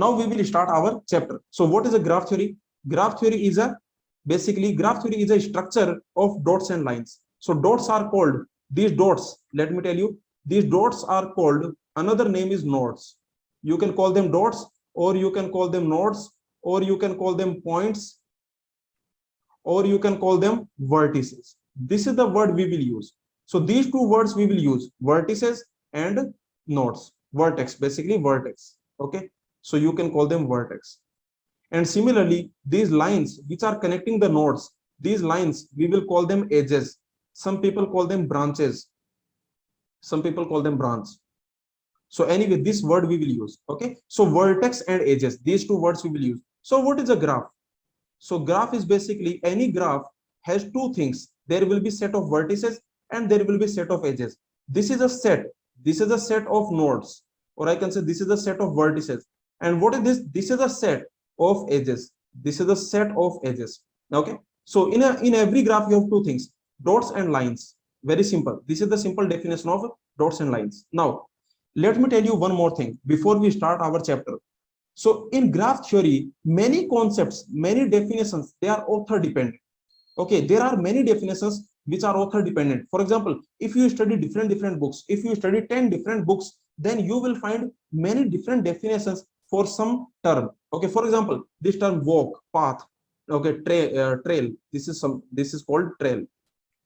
Now we will start our chapter. So what is a graph theory? Graph theory is a graph theory is a structure of dots and lines. So dots are called, these dots, let me tell you, these dots are called, another name is nodes. You can call them dots, or you can call them nodes, or you can call them points, or you can call them vertices. This is the word we will use. So these two words we will use, vertices and nodes. Vertex, basically vertex. Okay, so you can call them vertex. And similarly, these lines which are connecting the nodes, these lines we will call them edges. Some people call them branches, some people call them branch. So anyway, this word we will use. Okay, so vertex and edges, these two words we will use. So what is a graph? So graph is basically, any graph has two things. There will be set of vertices and there will be set of edges. This is a set, this is a set of nodes, or I can say this is a set of vertices. And what is this? This is a set of edges. This is a set of edges. Okay, so in every graph you have two things, dots and lines. Very simple. This is the simple definition of dots and lines. Now let me tell you one more thing before we start our chapter. So in graph theory, many concepts, many definitions, they are author dependent. Okay, there are many definitions which are author dependent. For example, if you study different books, if you study 10 different books, then you will find many different definitions for some term. Okay, for example, this term walk, path, okay, trail, this is called trail.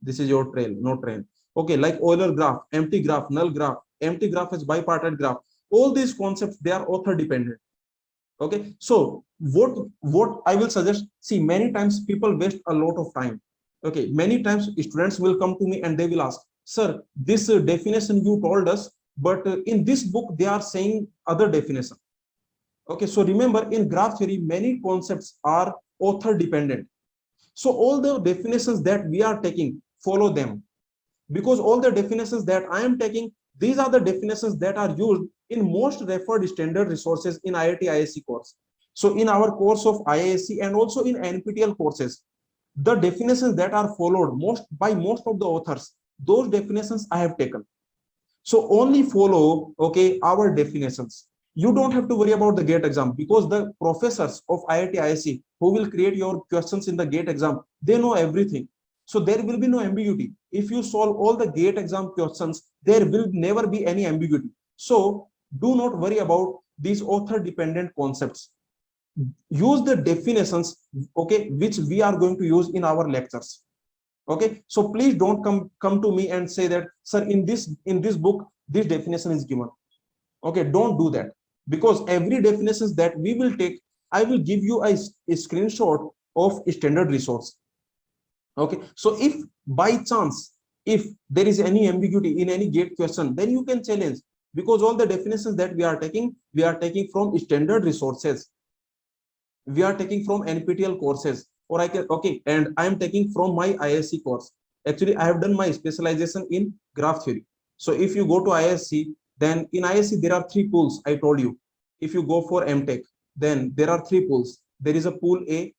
This is your trail, no train. Okay, like Euler graph, empty graph, null graph, empty graph is bipartite graph. All these concepts, they are author dependent. Okay, so what I will suggest, see, many times people waste a lot of time. Okay, many times students will come to me and they will ask, sir, this definition you told us, but in this book they are saying other definition. Okay, so remember, in graph theory many concepts are author dependent. So all the definitions that we are taking, follow them, because all the definitions that I am taking, these are the definitions that are used in most referred standard resources in IIT ISc course. So in our course of IISc and also in NPTEL courses, the definitions that are followed by most of the authors, those definitions I have taken. So only follow, okay, our definitions. You don't have to worry about the GATE exam, because the professors of IIT ISc who will create your questions in the GATE exam, they know everything. So there will be no ambiguity. If you solve all the GATE exam questions, there will never be any ambiguity. So do not worry about these author dependent concepts. Use the definitions, okay, which we are going to use in our lectures. Okay, so please don't come to me and say that, sir, in this book this definition is given. Okay, don't do that, because every definitions that we will take, I will give you a screenshot of standard resource. Okay, so if by chance, if there is any ambiguity in any GATE question, then you can challenge, because all the definitions that we are taking from standard resources. We are taking from NPTEL courses, or I can, okay, and I am taking from my ISc course. Actually, I have done my specialization in graph theory. So if you go to ISc, then in ISc there are 3 pools. I told you, if you go for MTech, then there are 3 pools. There is a pool A,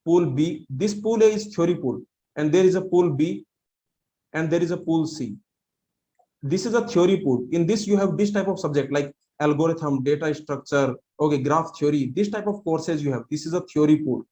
pool B. This pool A is theory pool, and there is a pool B, and there is a pool C. This is a theory pool. In this you have this type of subject like algorithm, data structure, okay, graph theory, this type of courses you have. This is a theory pool.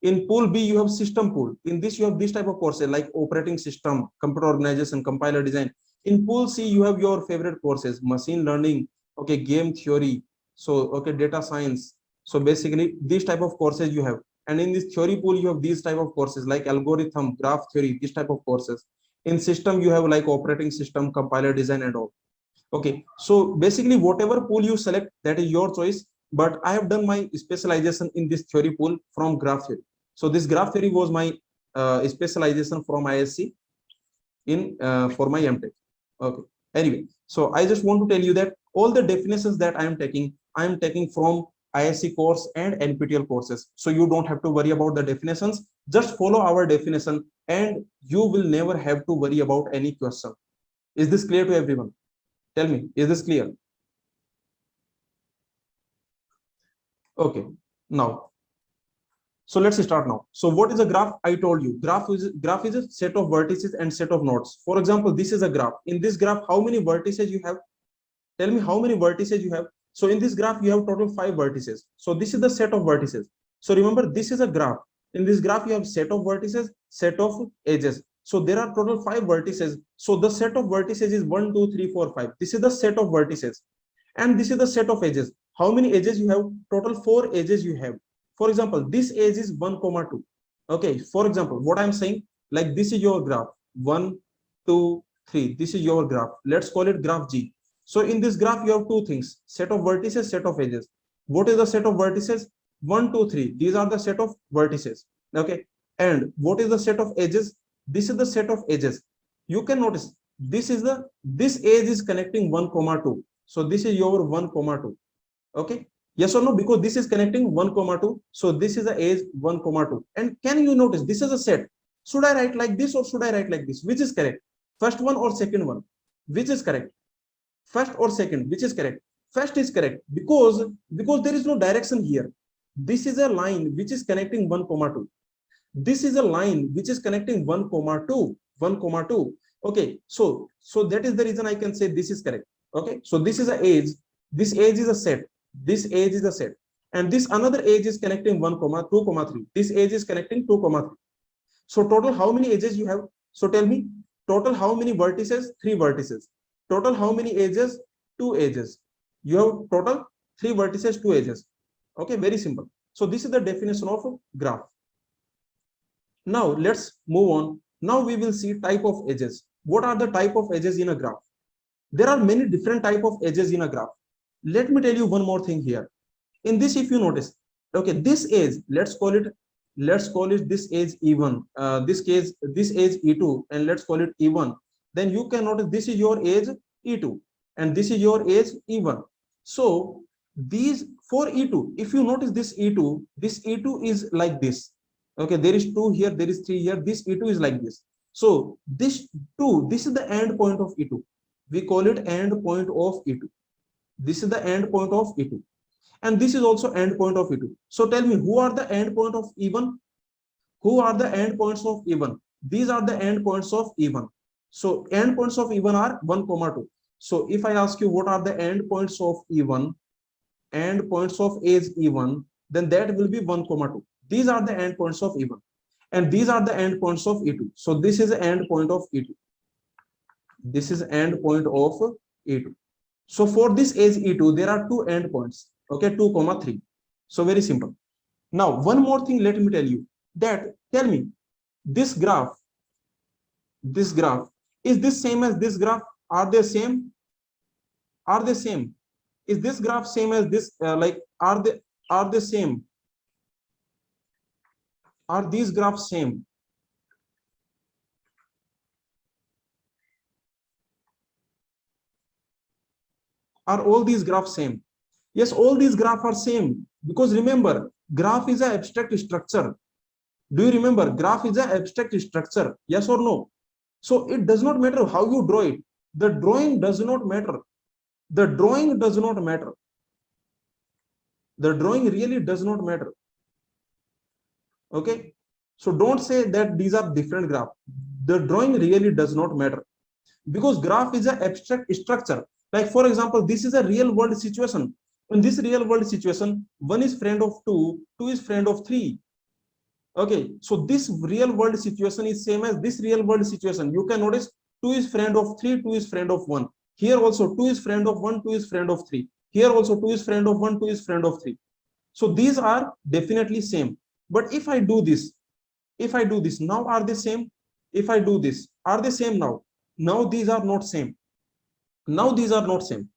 In pool B you have system pool. In this you have this type of courses like operating system, computer organization, compiler design. In pool C you have your favorite courses, machine learning, okay, game theory, so okay, data science. So basically this type of courses you have. And in this theory pool you have these type of courses like algorithm, graph theory, this type of courses. In system you have like operating system, compiler design and all. Okay, so basically whatever pool you select, that is your choice, but I have done my specialization in this theory pool from graph theory. So this graph theory was my specialization from ISc in for my MTech. Okay, anyway, so I just want to tell you that all the definitions that I am taking from ISc course and NPTEL courses. So you don't have to worry about the definitions, just follow our definition and you will never have to worry about any question. Is this clear to everyone? Tell me, is this clear? Okay, now, so let's start now. So what is a graph? I told you, graph is a set of vertices and set of nodes. For example, this is a graph. In this graph, how many vertices you have? Tell me how many vertices you have. So in this graph, you have total 5 vertices. So this is the set of vertices. So remember, this is a graph. In this graph, you have set of vertices, set of edges. So there are total 5 vertices. So the set of vertices is 1, 2, 3, 4, 5. This is the set of vertices. And this is the set of edges. How many edges you have? Total 4 edges you have. For example, this edge is 1, 2. Okay. For example, what I'm saying, like this is your graph. 1, 2, 3. This is your graph. Let's call it graph G. So in this graph, you have two things: set of vertices, set of edges. What is the set of vertices? 1, 2, 3. These are the set of vertices. Okay. And what is the set of edges? This is the set of edges. You can notice this edge is connecting 1, 2. So this is your 1, 2. Okay. Yes or no? Because this is connecting 1, 2. So this is the edge 1, 2. And can you notice this is a set? Should I write like this or should I write like this? Which is correct? First one or second one? Which is correct? First or second? Which is correct? First is correct because there is no direction here. This is a line which is connecting 1, 2. This is a line which is connecting 1, 2. 1, 2. Okay. So that is the reason I can say this is correct. Okay. So this is a edge. This edge is a set. This edge is a set. And this another edge is connecting 1, 2, 3. This edge is connecting 2, 3. So total how many edges you have? So tell me, total how many vertices? 3 vertices. Total how many edges? 2 edges. You have total 3 vertices, 2 edges. Okay, very simple. So this is the definition of a graph. Now let's move on. Now we will see type of edges. What are the type of edges in a graph? There are many different type of edges in a graph. Let me tell you one more thing here. In this, if you notice, okay, this edge, let's call it this edge E1, this edge E2, and let's call it E1. Then you can notice this is your edge E2 and this is your edge E1. So these for E2, if you notice this E2 is like this. Okay, there is 2 here, there is 3 here. This E2 is like this. So this is the end point of E2. We call it end point of E2. This is the end point of E2. And this is also end point of E2. So tell me, who are the end point of E1? Who are the end points of E1? These are the end points of E1. So end points of E1 are 1, 2. So if I ask you what are the end points of E1, end points of edge E1, then that will be 1, 2. These are the end points of E1. And these are the end points of E2. So this is the end point of E2. This is end point of E2. So for this edge E2, there are 2 end points. Okay, 2, 3. So very simple. Now, one more thing, let me tell you that, tell me, this graph, is this same as this graph? Are they same? Are they same? Is this graph same as this? Are they same? Are these graphs same? Are all these graphs same? Yes, all these graphs are same, because remember, graph is an abstract structure. Do you remember? Graph is an abstract structure. Yes or no? So it does not matter how you draw it. The drawing does not matter. The drawing does not matter. The drawing really does not matter. Okay. So don't say that these are different graphs. The drawing really does not matter, because graph is an abstract structure. Like for example, this is a real world situation. In this real world situation, 1 is friend of 2, 2 is friend of 3. Okay, so this real world situation is same as this real world situation. You can notice 2 is friend of 3, 2 is friend of 1. Here also 2 is friend of 1, 2 is friend of 3. Here also 2 is friend of 1, 2 is friend of 3. So these are definitely same. But if I do this, now are they same? If I do this, are they same now? Now these are not same. Now these are not same.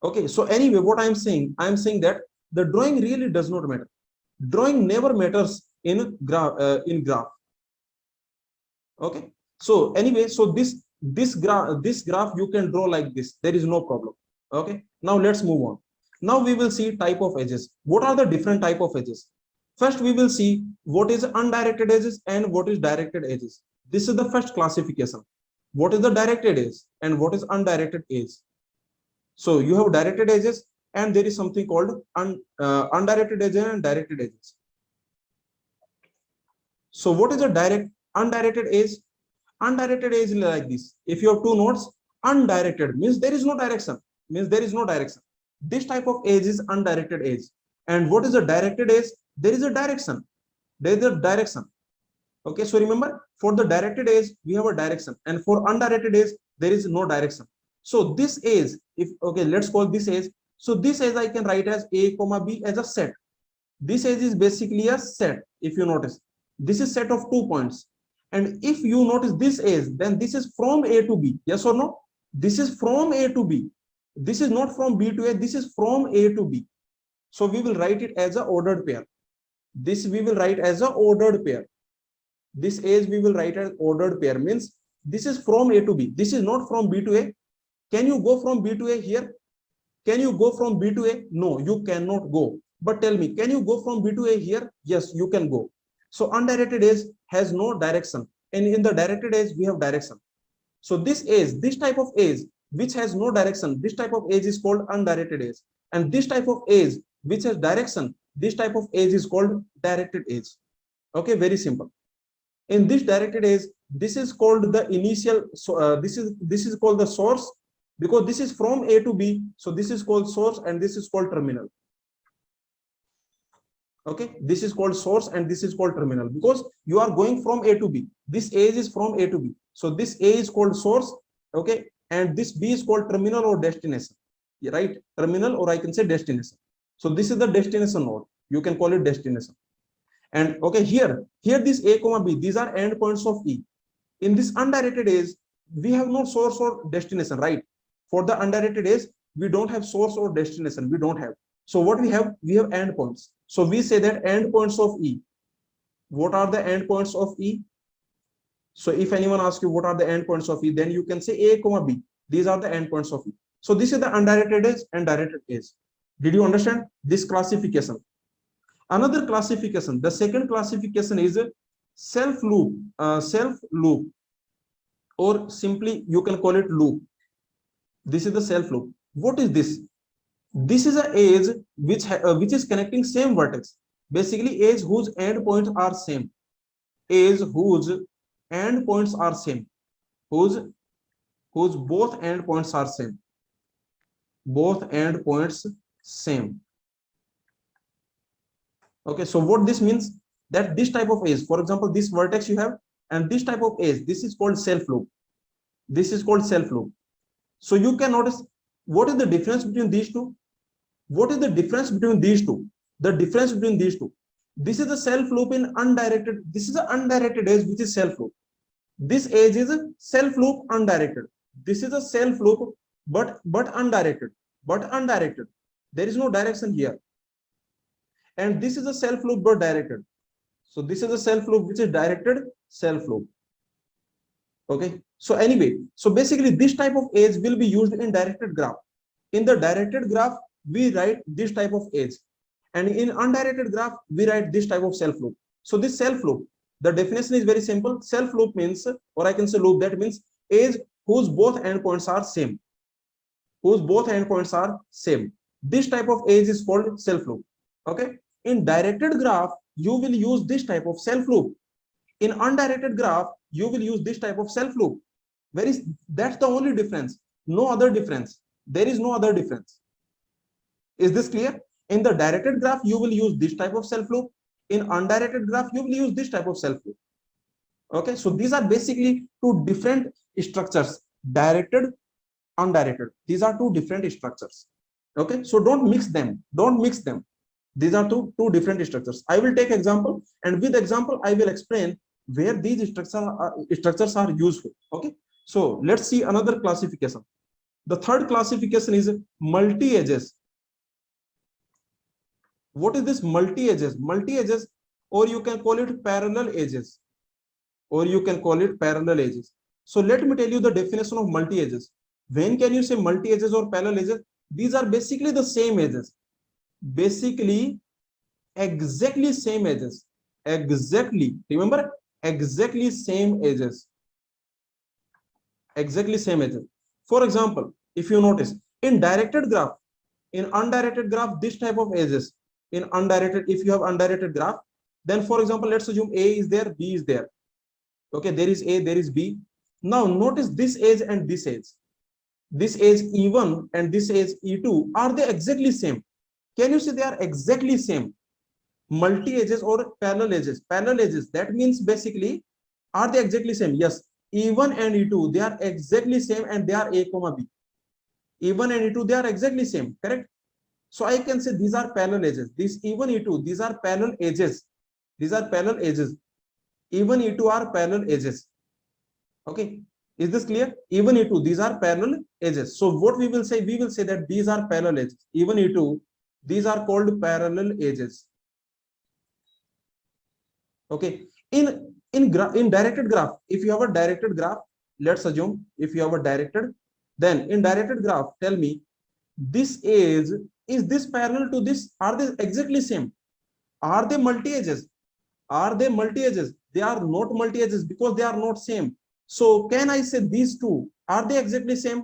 Okay, so anyway, what I'm saying that the drawing really does not matter. Drawing never matters in graph. Okay, so anyway, so this graph you can draw like this. There is no problem. Okay, now let's move on. Now we will see type of edges. What are the different type of edges? First, we will see what is undirected edges and what is directed edges. This is the first classification. What is the directed edge and what is undirected edge? So you have directed edges and there is something called undirected edges and directed edges. So what is a undirected edge? Undirected edge is like this. If you have 2 nodes, undirected means there is no direction. This type of edge is undirected edge. And what is a directed edge? There is a direction. There is a direction. Okay, so remember, for the directed edge, we have a direction, and for undirected edge, there is no direction. So this edge, if okay, let's call this edge. So this edge I can write as a comma b as a set. This edge is basically a set. If you notice, this is set of 2 points. And if you notice this edge, then this is from A to B. Yes or no? This is from A to B. This is not from B to A. This is from A to B. So we will write it as a ordered pair. This we will write as a ordered pair. This edge we will write as ordered pair, means this is from A to B. This is not from B to A. Can you go from B to A here? Can you go from B to A? No, you cannot go. But tell me, can you go from B to A here? Yes, you can go. So undirected edge has no direction, and in the directed edge we have direction. So this edge, this type of edge which has no direction, this type of edge is called undirected edge. And this type of edge which has direction, this type of edge is called directed edge. Okay, very simple. In this directed edge, this is called the initial. This is called the source, because this is from A to B. So this is called source, and this is called terminal. Okay, this is called source, and this is called terminal, because you are going from A to B. This edge is from A to B. So this A is called source. Okay, and this B is called terminal or destination. Right, terminal, or I can say destination. So this is the destination node. You can call it destination. And okay, here this A comma B, these are endpoints of E. In this undirected edge, we have no source or destination, right? For the undirected edge, we don't have source or destination. We don't have. So what we have endpoints. So we say that endpoints of E. What are the endpoints of E? So if anyone asks you what are the endpoints of E, then you can say A comma B. These are the endpoints of E. So this is the undirected edge and directed edge. Did you understand this classification? Another classification, the second classification is self loop, or simply you can call it loop. This is the self loop. What is this? This is an edge which is connecting same vertex. Basically, edge whose endpoints are same. Edge whose endpoints are same. Whose both endpoints are same. Both endpoints same. Okay, so what this means, that this type of edge, for example, this vertex you have, and this type of edge, this is called self loop. This is called self loop. So you can notice what is the difference between these two. What is the difference between these two? The difference between these two. This is a self loop in undirected. This is an undirected edge which is self loop. This edge is a self loop undirected. This is a self loop but undirected. But undirected. There is no direction here. And this is a self loop but directed. So this is a self loop which is directed self loop. Okay. So anyway, so basically this type of edge will be used in directed graph. In the directed graph, we write this type of edge, and in undirected graph, we write this type of self loop. So this self loop, the definition is very simple. Self loop means, or I can say loop, that means edge whose both endpoints are same. Whose both endpoints are same. This type of edge is called self loop. Okay. In directed graph, you will use this type of self loop. In undirected graph, you will use this type of self loop. That's the only difference. No other difference. There is no other difference. Is this clear? In the directed graph, you will use this type of self loop. In undirected graph, you will use this type of self loop. Okay, so these are basically two different structures, directed, undirected. These are two different structures. Okay, so don't mix them. Don't mix them. These are two different structures. I will take example, and with example, I will explain where these structures are useful. Okay, so let's see another classification. The third classification is multi-edges. What is this multi-edges? Multi-edges, or you can call it parallel edges. Or you can call it parallel edges. So let me tell you the definition of multi-edges. When can you say multi-edges or parallel edges? These are basically the same edges. Basically, exactly same edges. Exactly. Remember, exactly same edges. Exactly same edges. For example, if you notice, in directed graph, in undirected graph, this type of edges. In undirected, if you have undirected graph, then for example, let's assume A is there, B is there. Okay, there is A, there is B. Now notice this edge and this edge. this edge E1 and this edge E2, are they exactly same? Can you see they are exactly same? Multi edges or parallel edges? Parallel edges, that means basically, are they exactly same? Yes, E1 and E2, they are exactly same and they are A comma B. E1 and E2, they are exactly same, correct? So I can say these are parallel edges. This E1, E2, these are parallel edges. These are parallel edges. E1, E2 are parallel edges. Okay, is this clear? E1, E2, these are parallel edges. So what we will say? We will say that these are parallel edges. E1, E2, these are called parallel edges. Okay, in directed graph, if you have a directed graph, let's assume if you have a directed, then in directed graph, tell me, this is this parallel to this? Are they exactly same? Are they multi edges? Are they multi edges? They are not multi edges because they are not same. So can I say these two, are they exactly same?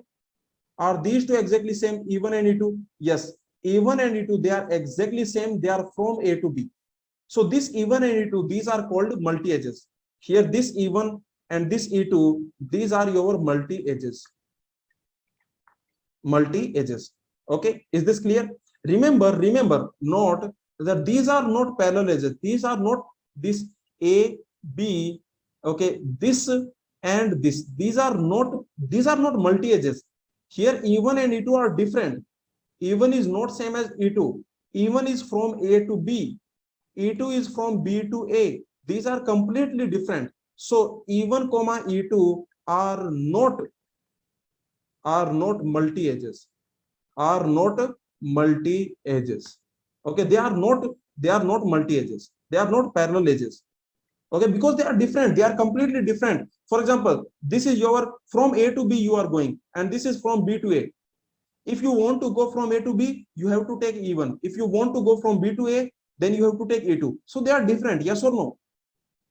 Are these two exactly same, E1 and E2? Yes, E1 and E2, they are exactly same. They are from A to B. So this E1 and E2, these are called multi edges. Here this E1 and this E2, these are your multi edges. Multi edges. Okay, is this clear? Remember, not that these are not parallel edges. These are not this A, B, okay, this and this. These are not multi edges. Here E1 and E2 are different. E1 is not same as E2. E1 is from A to B. E2 is from B to A. These are completely different. So E1 comma E2 are not multi edges. Are not multi edges. Okay, they are not multi edges. They are not parallel edges. Okay, because they are different. They are completely different. For example, this is your from A to B you are going, and this is from B to A. If you want to go from A to B, you have to take E1. If you want to go from B to A, then you have to take E2. So they are different, yes or no?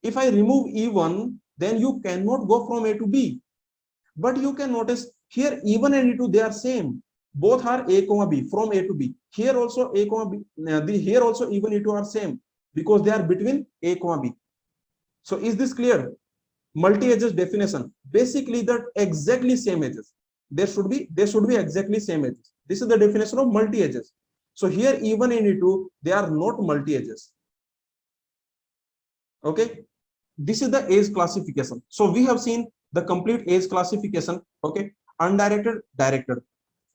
If I remove E1, then you cannot go from A to B. But you can notice here E1 and E2, they are same. Both are A comma B, from A to B. Here also A comma B, here also E1 E2 are same because they are between A comma B. So is this clear? Multi-edges definition, basically that exactly same edges. There should be exactly same edges. This is the definition of multi-edges. So here E1 and E2, they are not multi-edges. Okay, this is the edge classification. So we have seen the complete edge classification. Okay, undirected, directed.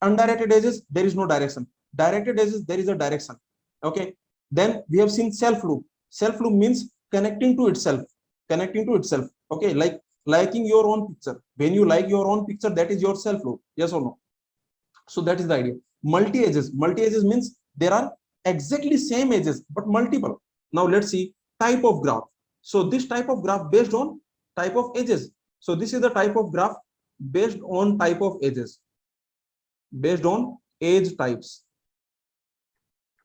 Undirected edges, there is no direction. Directed edges, there is a direction. Okay, then we have seen self loop. Self loop means connecting to itself. Okay, like liking your own picture. When you like your own picture, that is your self loop. Yes or no? So that is the idea. Multi edges means there are exactly same edges but multiple. Now let's see type of graph. So this type of graph based on type of edges. So this is the type of graph based on type of edges, based on edge types.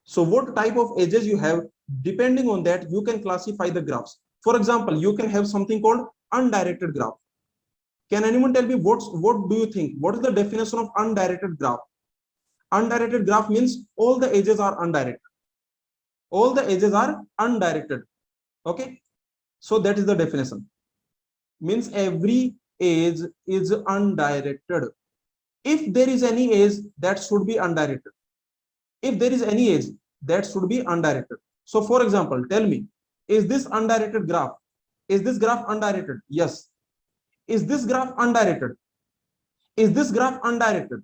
So what type of edges you have, depending on that you can classify the graphs. For example, you can have something called undirected graph. Can anyone tell me what do you think? What is the definition of undirected graph? Undirected graph means all the edges are undirected. All the edges are undirected. Okay, so that is the definition. Means every edge is undirected. If there is any edge, that should be undirected. If there is any edge, that should be undirected. So for example, tell me, is this undirected graph? Is this graph undirected? Yes. Is this graph undirected? Is this graph undirected?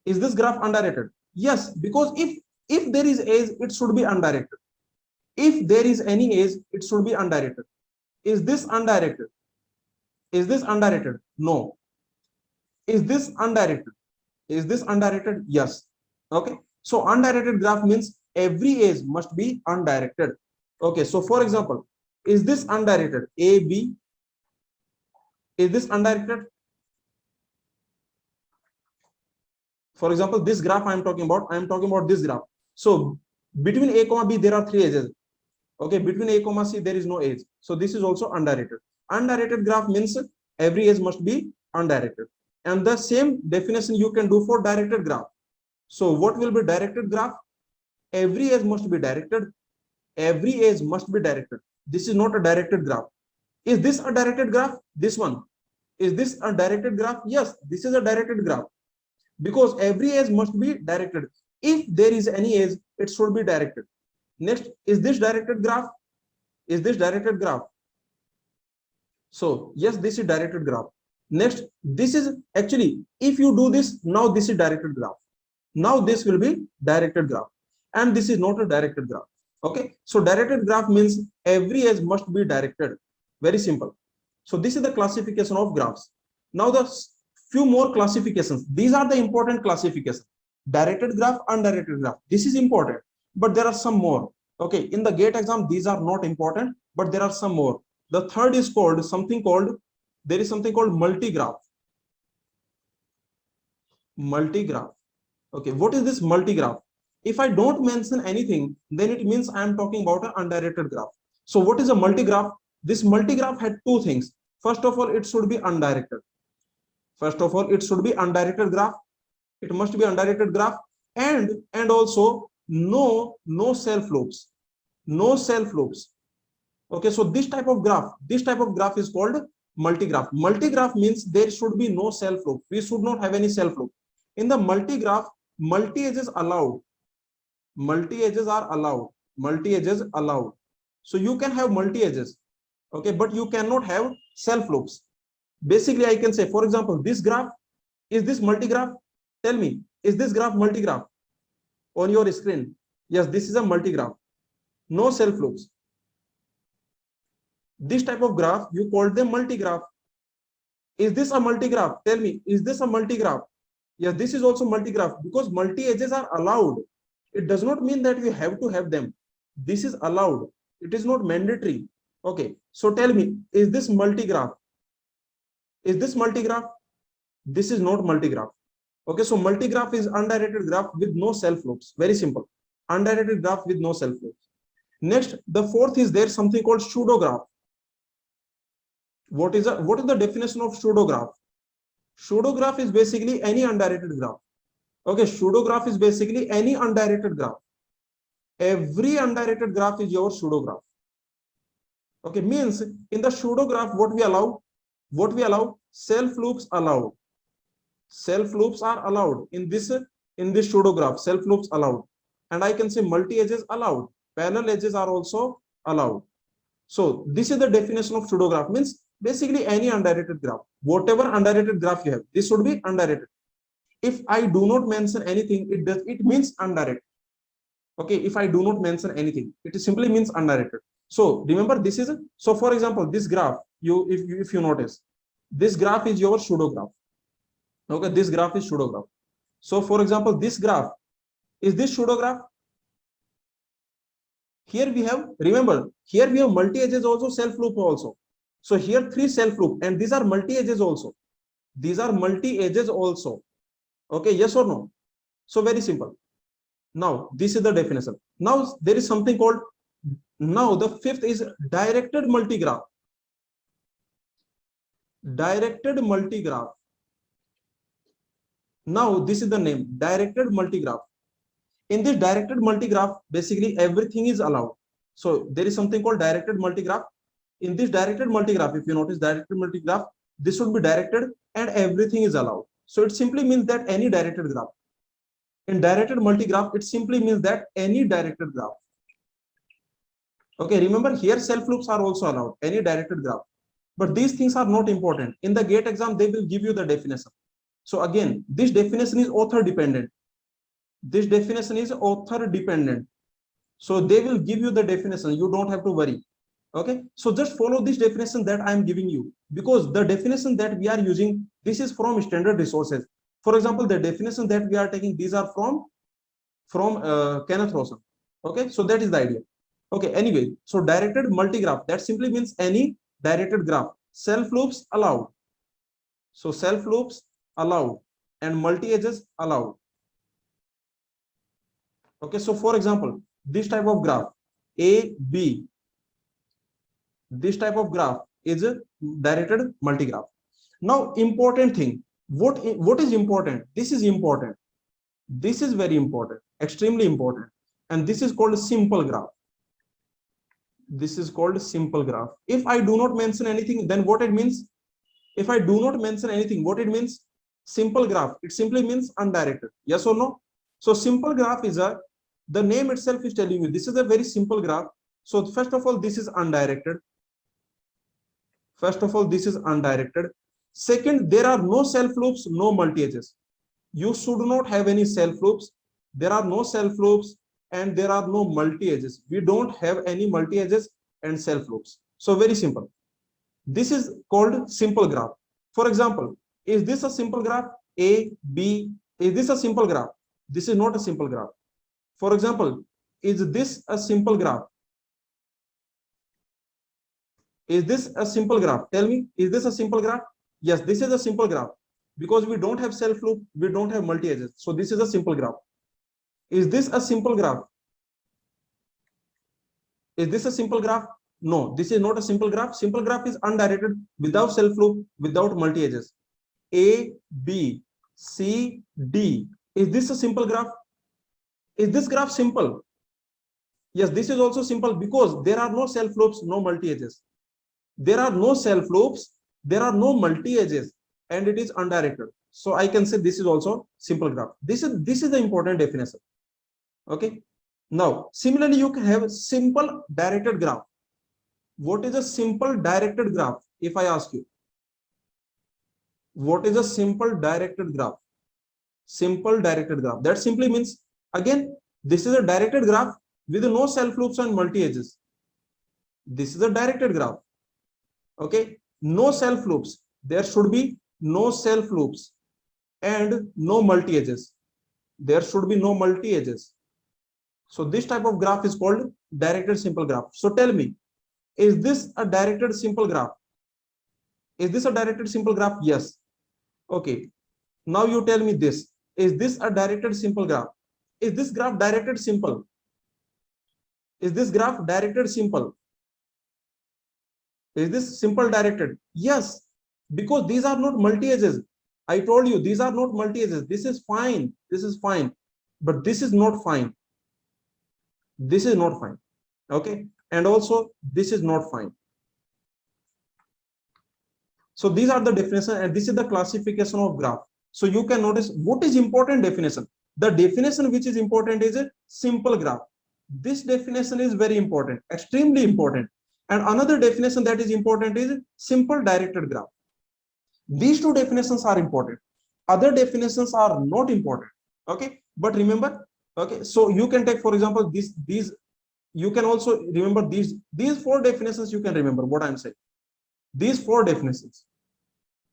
Is this graph undirected? Yes, because if there is edge, it should be undirected. If there is any edge, it should be undirected. Is this undirected? Is this undirected? No. Is this undirected? Is this undirected? Yes. Okay. So undirected graph means every edge must be undirected. Okay. So for example, is this undirected? A, B. Is this undirected? For example, this graph I am talking about this graph. So between A comma B, there are three edges. Okay. Between A comma C, there is no edge. So this is also undirected. Undirected graph means every edge must be undirected. And the same definition you can do for directed graph. So what will be directed graph? Every edge must be directed. Every edge must be directed. This is not a directed graph. Is this a directed graph? This one. Is this a directed graph? Yes, this is a directed graph. because every edge must be directed. If there is any edge, it should be directed. Next, is this directed graph? Is this directed graph? So yes, this is directed graph. Next, this is actually, if you do this, now this is directed graph. Now this will be directed graph, and this is not a directed graph. Okay, so directed graph means every edge must be directed. Very simple. So this is the classification of graphs. Now the few more classifications. These are the important classifications. Directed graph, undirected graph. This is important, but there are some more. Okay, in the GATE exam, these are not important, but there are some more. The third is called something called, there is something called multigraph. Multigraph. Okay, what is this multigraph? If I don't mention anything, then it means I am talking about an undirected graph. So what is a multigraph? This multigraph had two things. First of all, it should be undirected. First of all, it should be undirected graph. It must be undirected graph, and also no self loops. No self loops. Okay, so this type of graph is called multigraph. Multigraph means there should be no self loop. We should not have any self loop. In the multigraph, multi edges allowed. Multi edges are allowed. Multi edges allowed. So you can have multi edges, okay, but you cannot have self loops. Basically, I can say, for example, this graph, is this multigraph? Tell me, is this graph multigraph on your screen? Yes, this is a multigraph. No self loops. This type of graph, you call them multigraph. Is this a multigraph? Tell me, is this a multigraph? Yes, this is also multigraph, because multi edges are allowed. It does not mean that we have to have them. This is allowed. It is not mandatory. Okay, so tell me, is this multigraph? Is this multigraph? This is not multigraph. Okay, so multigraph is undirected graph with no self loops. Very simple. Undirected graph with no self loops. Next, the fourth is there something called pseudograph. What is the definition of pseudograph? Pseudograph is basically any undirected graph. Okay, pseudograph is basically any undirected graph. Every undirected graph is your pseudograph. Okay, means in the pseudograph, what we allow? Self loops allowed. Self loops are allowed in this pseudograph. Self loops allowed, and I can say multi edges allowed. Parallel edges are also allowed. So this is the definition of pseudograph. Means basically any undirected graph. Whatever undirected graph you have, this should be undirected. If I do not mention anything, it means undirected. Okay, if I do not mention anything, it simply means undirected. So remember, this is, so for example, this graph, if you notice, this graph is your pseudograph. Okay, this graph is pseudograph. So for example, this graph, is this pseudograph? Here we have, remember, here we have multi edges also, self loop also. So here 3 self loop, and these are multi edges also. These are multi edges also. Okay, yes or no? So very simple. Now this is the definition. Now there is something called, now the fifth is directed multigraph. Directed multigraph. Now this is the name, directed multigraph. In this directed multigraph, basically everything is allowed. So there is something called directed multigraph. In this directed multigraph, if you notice directed multigraph, this should be directed and everything is allowed. So it simply means that any directed graph. In directed multigraph, it simply means that any directed graph. Okay, remember here self loops are also allowed, any directed graph. But these things are not important. In the GATE exam, they will give you the definition. So again, this definition is author dependent. This definition is author dependent. So they will give you the definition. You don't have to worry. Okay, so just follow this definition that I am giving you, because the definition that we are using, this is from standard resources. For example, the definition that we are taking, these are from Kenneth Rosen. Okay, so that is the idea. Okay, anyway, so directed multigraph, that simply means any directed graph. Self loops allowed. So self loops allowed and multi edges allowed. Okay, so for example, this type of graph A, B, this type of graph is a directed multigraph. Now, important thing, what is important? This is important. This is very important, extremely important. And this is called simple graph. This is called simple graph. If I do not mention anything, then what it means? If I do not mention anything, what it means? Simple graph, it simply means undirected. Yes or no? So simple graph is the name itself is telling you this is a very simple graph. So first of all, this is undirected. First of all, this is undirected. Second, there are no self loops, no multi edges. You should not have any self loops. There are no self loops and there are no multi edges. We don't have any multi edges and self loops. So very simple. This is called simple graph. For example, is this a simple graph? A, B, is this a simple graph? This is not a simple graph. For example, is this a simple graph? Is this a simple graph? Tell me, is this a simple graph? Yes, this is a simple graph because we don't have self loop, we don't have multi edges. So this is a simple graph. Is this a simple graph? Is this a simple graph? No, this is not a simple graph. Simple graph is undirected, without self loop, without multi edges. A, B, C, D. Is this a simple graph? Is this graph simple? Yes, this is also simple because there are no self loops, no multi edges. There are no self loops, there are no multi edges, and it is undirected. So I can say this is also simple graph. This is the important definition. Okay. Now, similarly, you can have simple directed graph. What is a simple directed graph? If I ask you, what is a simple directed graph? Simple directed graph. That simply means, again, this is a directed graph with no self loops and multi edges. This is a directed graph. Okay, no self loops. There should be no self loops and no multi edges. There should be no multi edges. So this type of graph is called directed simple graph. So tell me, is this a directed simple graph? Is this a directed simple graph? Yes. Okay. Now you tell me this. Is this a directed simple graph? Is this graph directed simple? Is this graph directed simple? Is this simple directed? Yes, because these are not multi edges. I told you these are not multi edges. This is fine. This is fine, but this is not fine. This is not fine. Okay, and also this is not fine. So these are the definition, and this is the classification of graph. So you can notice what is important definition. The definition which is important is a simple graph. This definition is very important, extremely important. And another definition that is important is simple directed graph. These two definitions are important. Other definitions are not important. Okay, but remember, okay, so you can take, for example, these you can also remember these four definitions. You can remember what I'm saying. These four definitions.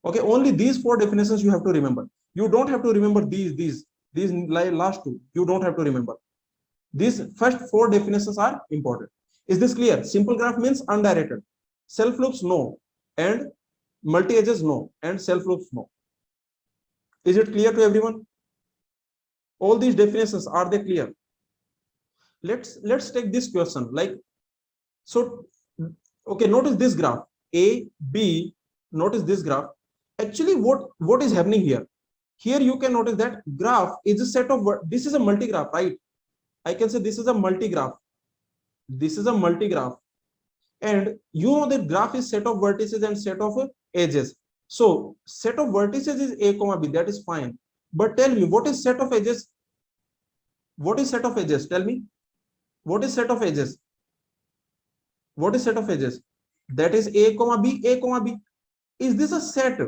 Okay, only these four definitions you have to remember. You don't have to remember these last two. You don't have to remember. These first four definitions are important. Is this clear? Simple graph means undirected. Self loops, no. And multi edges, no. And self loops, no. Is it clear to everyone? All these definitions, are they clear? Let's take this question. Like, so, okay, notice this graph. A, B, notice this graph. Actually, what is happening here? Here you can notice that graph is a set of, this is a multi-graph, right? I can say this is a multi-graph. This is a multi-graph. And you know that graph is set of vertices and set of edges. So set of vertices is A, B, that is fine. But tell me, what is set of edges? What is set of edges? Tell me. What is set of edges? What is set of edges? That is A, B, A, B. Is this a set?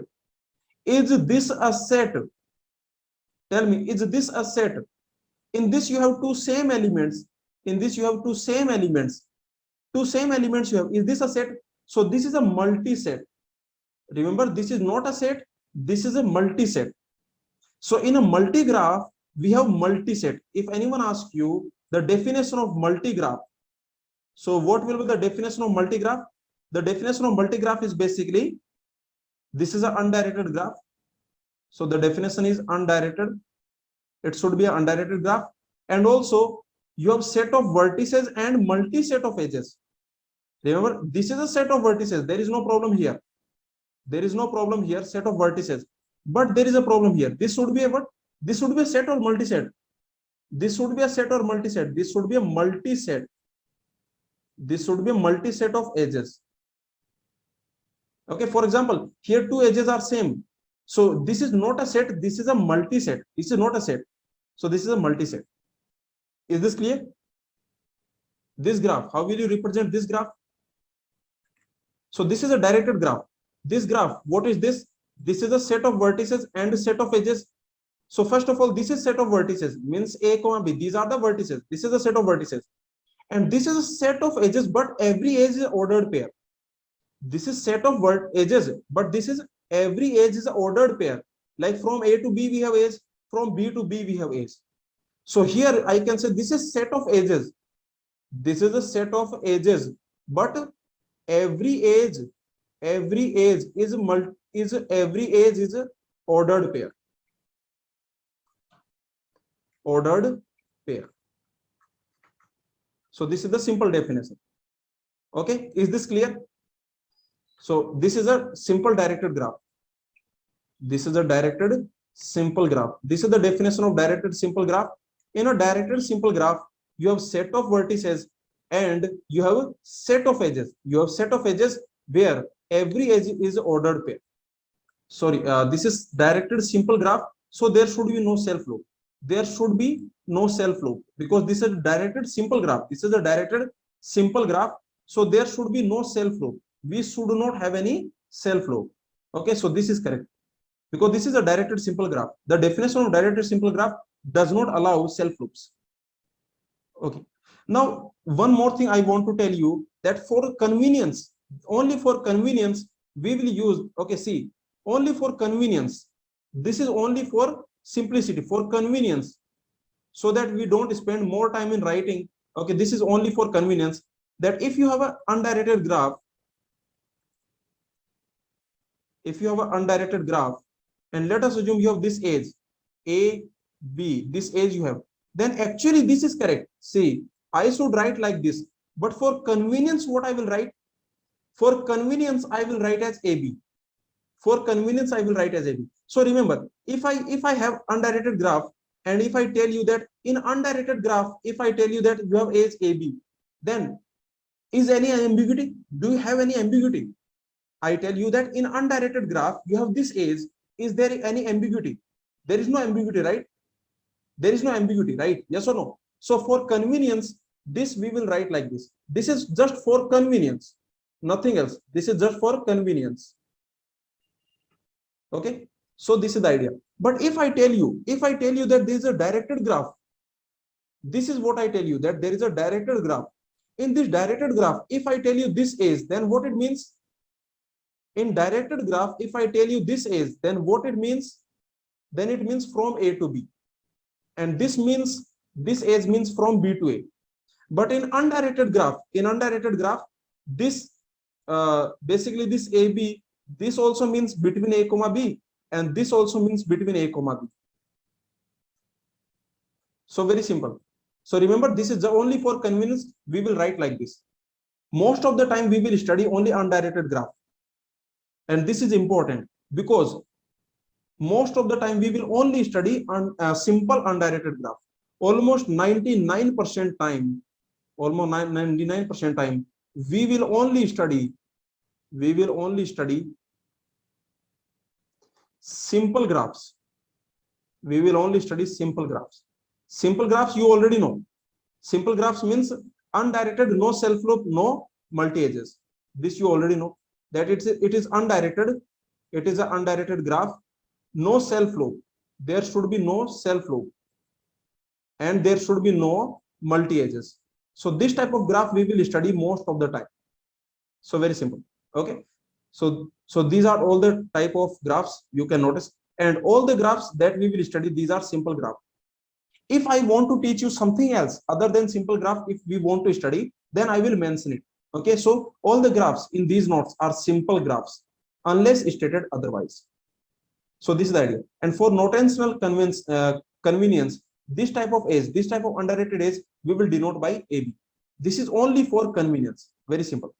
Is this a set? Tell me, is this a set? In this you have two same elements. In this you have two same elements. Two same elements you have. Is this a set? So this is a multi-set. Remember, this is not a set. This is a multi-set. So in a multi-graph, we have multi-set. If anyone asks you the definition of multi-graph, so what will be the definition of multi-graph? The definition of multi-graph is basically, this is an undirected graph. So the definition is undirected. It should be an undirected graph. And also you have set of vertices and multi-set of edges. Remember, this is a set of vertices. There is no problem here. There is no problem here, set of vertices. But there is a problem here. This should be a what? This should be a set or multi-set. This should be a set or multi-set. This should be a multi-set. This should be a multi-set of edges. Okay, for example, here two edges are same. So this is not a set, this is a multi-set. This is not a set. So this is a multi-set. Is this clear? This graph, how will you represent this graph? So this is a directed graph. This graph, what is this? This is a set of vertices and a set of edges. So first of all, this is set of vertices, means A, B. These are the vertices. This is a set of vertices. And this is a set of edges, but every edge is ordered pair. This is set of edges, but this is every edge is an ordered pair. Like from A to B we have edge, from B to B we have edge. So here I can say this is set of edges. This is a set of edges, but every edge is a ordered pair. Ordered pair. So this is the simple definition. Okay, is this clear? So this is a simple directed graph. This is a directed simple graph. This is the definition of directed simple graph. In a directed simple graph, you have set of vertices and you have a set of edges. You have set of edges where every edge is ordered pair. Sorry, this is directed simple graph. So there should be no self loop. There should be no self loop because this is a directed simple graph. This is a directed simple graph. So there should be no self loop. We should not have any self loop. Okay, so this is correct because this is a directed simple graph. The definition of directed simple graph does not allow self loops. Okay, now one more thing I want to tell you, that for convenience, only for convenience we will use, okay, see, only for convenience, this is only for simplicity, for convenience, so that we don't spend more time in writing. Okay, this is only for convenience, that if you have an undirected graph, if you have an undirected graph, and let us assume you have this edge A, B, this edge you have, then actually this is correct. See, I should write like this, but for convenience, what I will write? For convenience, I will write as AB. For convenience, I will write as AB. So remember, if I have undirected graph, and if I tell you that in undirected graph, if I tell you that you have edge AB, then is any ambiguity? Do you have any ambiguity? I tell you that in undirected graph, you have this edge. Is there any ambiguity? There is no ambiguity, right? There is no ambiguity, right? Yes or no? So for convenience, this we will write like this. This is just for convenience, nothing else. This is just for convenience. Okay, so this is the idea. But if I tell you that there is a directed graph, this is what I tell you, that there is a directed graph. In this directed graph, if I tell you this is, then what it means? In directed graph, if I tell you this is, then what it means? Then it means from A to B. And this means, this edge means from B to A. But in undirected graph, this basically this AB, this also means between A comma B, and this also means between A comma B. So very simple. So remember, this is only for convenience. We will write like this. Most of the time we will study only undirected graph, and this is important because most of the time we will only study on a simple undirected graph. Almost 99% time, almost 99% time, we will only study simple graphs. We will only study simple graphs. Simple graphs you already know. Simple graphs means undirected, no self loop, no multi edges. This you already know, that it is undirected. It is an undirected graph, no self loop. There should be no self loop, and there should be no multi edges. So this type of graph we will study most of the time. So very simple. Okay, so these are all the type of graphs you can notice, and all the graphs that we will study, these are simple graph. If I want to teach you something else other than simple graph, if we want to study, then I will mention it. Okay, so all the graphs in these notes are simple graphs unless stated otherwise. So this is the idea. And for notational convenience, this type of edge, this type of undirected edge, we will denote by AB. This is only for convenience. Very simple.